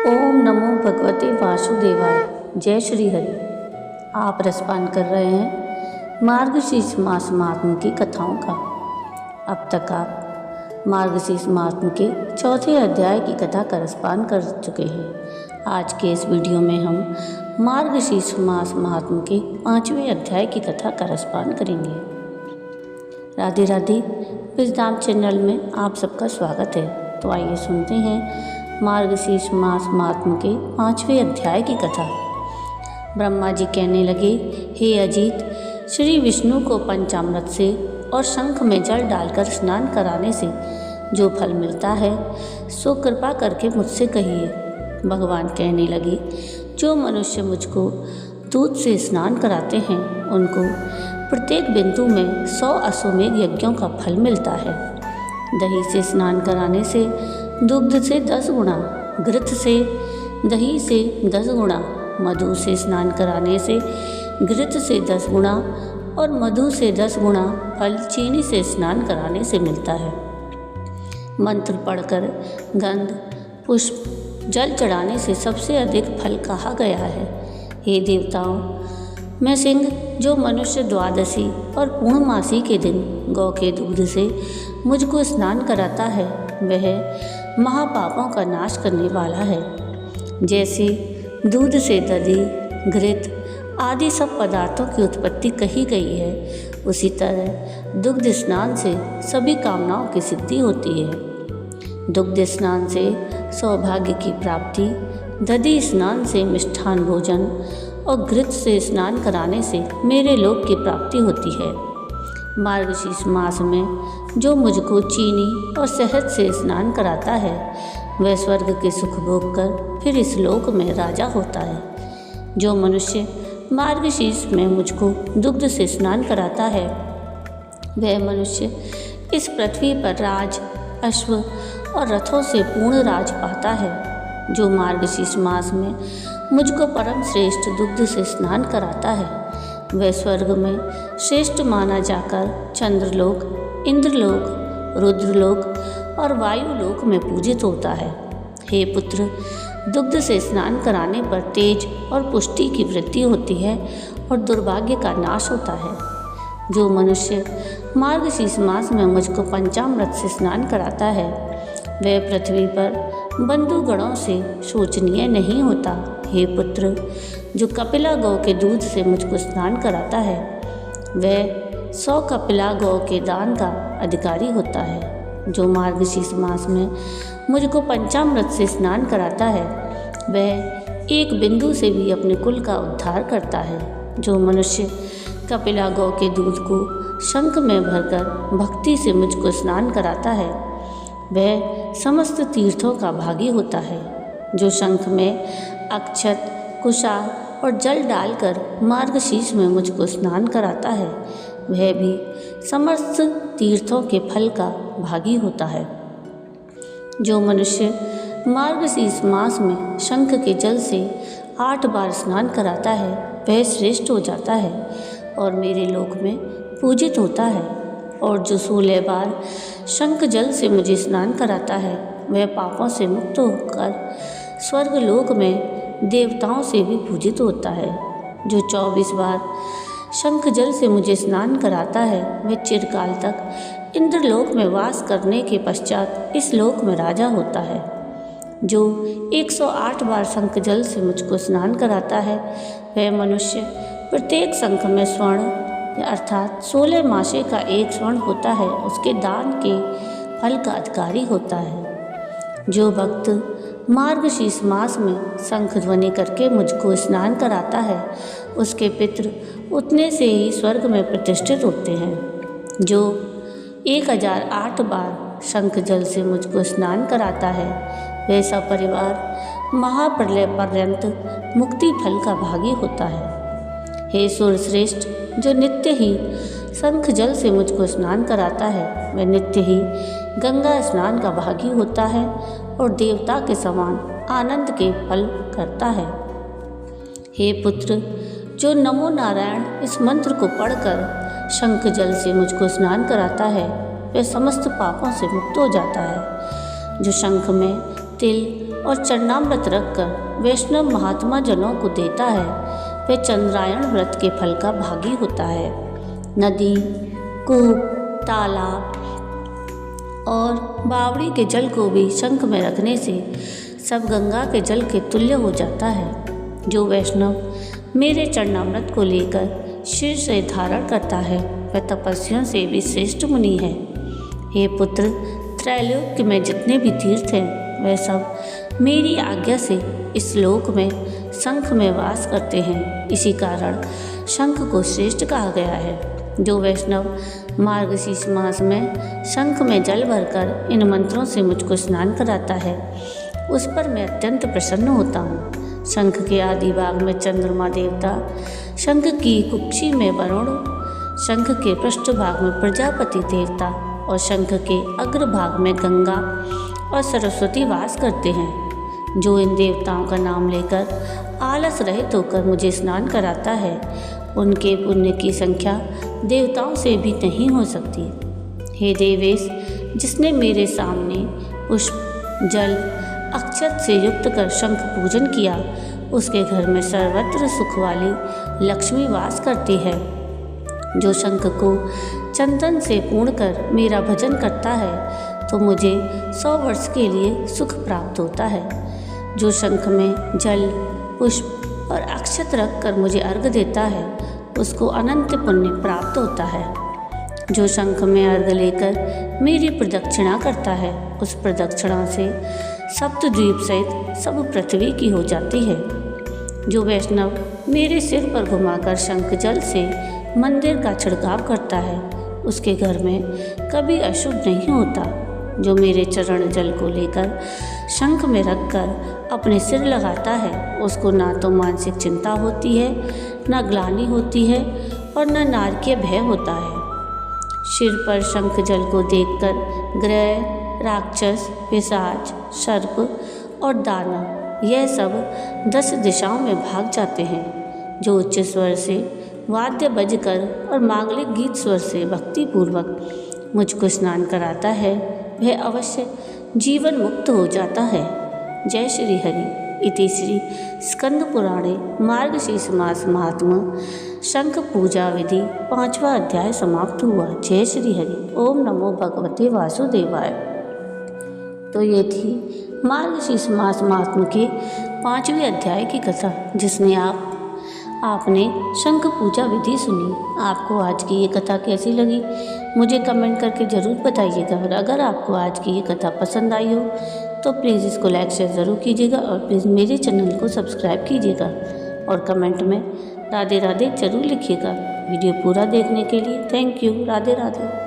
ओम नमो भगवते वासुदेवाय। जय श्री हरि। आप रसपान कर रहे हैं मार्गशीर्ष मास महात्म्य की कथाओं का। अब तक आप मार्गशीर्ष महात्म्य के चौथे अध्याय की कथा का रसपान कर चुके हैं। आज के इस वीडियो में हम मार्गशीर्ष मास महात्म्य के 5वें अध्याय की कथा का रसपान करेंगे। राधे राधे। विजडम चैनल में आप सबका स्वागत है। तो आइए सुनते हैं मार्गशीर्ष मास महात्म्य के 5वें अध्याय की कथा। ब्रह्मा जी कहने लगे, हे अजीत, श्री विष्णु को पंचामृत से और शंख में जल डालकर स्नान कराने से जो फल मिलता है सो कृपा करके मुझसे कहिए। भगवान कहने लगे, जो मनुष्य मुझको दूध से स्नान कराते हैं उनको प्रत्येक बिंदु में 100 अश्वमेध यज्ञों का फल मिलता है। दही से स्नान कराने से दुग्ध से 10 गुणा, घृत से दही से 10 गुणा, मधु से स्नान कराने से घृत से 10 गुणा और मधु से 10 गुणा फल चीनी से स्नान कराने से मिलता है। मंत्र पढ़कर गंध पुष्प जल चढ़ाने से सबसे अधिक फल कहा गया है। हे देवताओं, मैं सिंह जो मनुष्य द्वादशी और पूर्णमासी के दिन गौ के दूध से मुझको स्नान कराता है वह महापापों का नाश करने वाला है। जैसे दूध से दही, घृत आदि सब पदार्थों की उत्पत्ति कही गई है, उसी तरह दुग्ध स्नान से सभी कामनाओं की सिद्धि होती है। दुग्ध स्नान से सौभाग्य की प्राप्ति, दधी स्नान से मिष्ठान भोजन और घृत से स्नान कराने से मेरे लोक की प्राप्ति होती है। मार्गशीर्ष मास में जो मुझको चीनी और शहद से स्नान कराता है वह स्वर्ग के सुख भोग कर फिर इस लोक में राजा होता है। जो मनुष्य मार्गशीर्ष में मुझको दुग्ध से स्नान कराता है वह मनुष्य इस पृथ्वी पर राज, अश्व और रथों से पूर्ण राज पाता है। जो मार्गशीर्ष मास में मुझको परम श्रेष्ठ दुग्ध से स्नान कराता है वह स्वर्ग में श्रेष्ठ माना जाकर चंद्रलोक, इंद्रलोक, रुद्रलोक और वायुलोक में पूजित होता है। हे पुत्र, दुग्ध से स्नान कराने पर तेज और पुष्टि की वृद्धि होती है और दुर्भाग्य का नाश होता है। जो मनुष्य मार्गशीर्ष मास में मुझको पंचामृत से स्नान कराता है वह पृथ्वी पर बंधुगणों से शोचनीय नहीं होता। हे पुत्र, जो कपिला गौ के दूध से मुझको स्नान कराता है वह 100 कपिला गौ के दान का अधिकारी होता है। जो मार्गशीर्ष मास में मुझको पंचामृत से स्नान कराता है वह एक बिंदु से भी अपने कुल का उद्धार करता है। जो मनुष्य कपिला गौ के दूध को शंख में भरकर भक्ति से मुझको स्नान कराता है वह समस्त तीर्थों का भागी होता है। जो शंख में अक्षत, कुशाल और जल डालकर मार्गशीर्ष में मुझको स्नान कराता है वह भी समस्त तीर्थों के फल का भागी होता है। जो मनुष्य मार्गशीर्ष मास में शंख के जल से 8 बार स्नान कराता है वह श्रेष्ठ हो जाता है और मेरे लोक में पूजित होता है। और जो 16 बार शंख जल से मुझे स्नान कराता है वह पापों से मुक्त होकर स्वर्ग लोक में देवताओं से भी पूजित होता है। जो 24 बार शंख जल से मुझे स्नान कराता है वह चिरकाल तक इंद्रलोक में वास करने के पश्चात इस लोक में राजा होता है। जो 108 बार शंख जल से मुझको स्नान कराता है वह मनुष्य प्रत्येक शंख में स्वर्ण अर्थात 16 मासे का एक स्वर्ण होता है उसके दान के फल का अधिकारी होता है। जो भक्त मार्गशीर्ष मास में शंख ध्वनि करके मुझको स्नान कराता है उसके पितृ उतने से ही स्वर्ग में प्रतिष्ठित होते हैं। जो 1008 बार शंख जल से मुझको स्नान कराता है वह सपरिवार महाप्रलय पर्यंत मुक्ति फल का भागी होता है। हे सूर्यश्रेष्ठ, जो नित्य ही शंख जल से मुझको स्नान कराता है वह नित्य ही गंगा स्नान का भागी होता है और देवता के समान आनंद के फल करता है। हे पुत्र, जो नमो नारायण इस मंत्र को पढ़कर शंख जल से मुझको स्नान कराता है वह समस्त पापों से मुक्त हो जाता है। जो शंख में तिल और चरणामृत रखकर वैष्णव महात्मा जनों को देता है वह चंद्रायण व्रत के फल का भागी होता है। नदी, कूप, तालाब और बावड़ी के जल को भी शंख में रखने से सब गंगा के जल के तुल्य हो जाता है। जो वैष्णव मेरे चरणामृत को लेकर शीर से धारण करता है वह तपस्वियों से भी श्रेष्ठ मुनि है। हे पुत्र, त्रैलोक्य में जितने भी तीर्थ हैं वह सब मेरी आज्ञा से इस लोक में शंख में वास करते हैं। इसी कारण शंख को श्रेष्ठ कहा गया है। जो वैष्णव मार्गशीर्ष मास में शंख में जल भरकर इन मंत्रों से मुझको स्नान कराता है उस पर मैं अत्यंत प्रसन्न होता हूँ। शंख के आदि भाग में चंद्रमा देवता, शंख की कुक्षी में वरुण, शंख के पृष्ठभाग में प्रजापति देवता और शंख के अग्रभाग में गंगा और सरस्वती वास करते हैं। जो इन देवताओं का नाम लेकर आलस रहित होकर मुझे स्नान कराता है उनके पुण्य की संख्या देवताओं से भी नहीं हो सकती। हे देवेश, जिसने मेरे सामने पुष्प, जल, अक्षत से युक्त कर शंख पूजन किया उसके घर में सर्वत्र सुख वाली लक्ष्मी वास करती है। जो शंख को चंदन से पूर्ण कर मेरा भजन करता है तो मुझे 100 वर्ष के लिए सुख प्राप्त होता है। जो शंख में जल, पुष्प और अक्षत रख कर मुझे अर्घ देता है उसको अनंत पुण्य प्राप्त होता है। जो शंख में अर्घ लेकर मेरी प्रदक्षिणा करता है उस प्रदक्षिणा से सप्तद्वीप सहित सब पृथ्वी की हो जाती है। जो वैष्णव मेरे सिर पर घुमाकर शंख जल से मंदिर का छिड़काव करता है उसके घर में कभी अशुभ नहीं होता। जो मेरे चरण जल को लेकर शंख में रखकर अपने सिर लगाता है उसको ना तो मानसिक चिंता होती है, ना ग्लानि होती है और न नारकीय भय होता है। सिर पर शंख जल को देखकर ग्रह, राक्षस, पिशाच, सर्प और दानव यह सब 10 दिशाओं में भाग जाते हैं। जो उच्च स्वर से वाद्य बजकर और मांगलिक गीत स्वर से भक्तिपूर्वक मुझको स्नान कराता है वह अवश्य जीवन मुक्त हो जाता है। जय श्री हरि। इति श्री स्कंद पुराणे मार्गशीर्ष मास महात्म्य शंख पूजा विधि 5वां अध्याय समाप्त हुआ। जय श्री हरि। ओम नमो भगवते वासुदेवाय। तो ये थी मार्गशीर्ष मास महात्म्य के 5वें अध्याय की कथा जिसने आपने शंख पूजा विधि सुनी। आपको आज की ये कथा कैसी लगी मुझे कमेंट करके ज़रूर बताइएगा। और अगर आपको आज की ये कथा पसंद आई हो तो प्लीज़ इसको लाइक शेयर ज़रूर कीजिएगा और प्लीज़ मेरे चैनल को सब्सक्राइब कीजिएगा और कमेंट में राधे राधे ज़रूर लिखिएगा। वीडियो पूरा देखने के लिए थैंक यू। राधे राधे।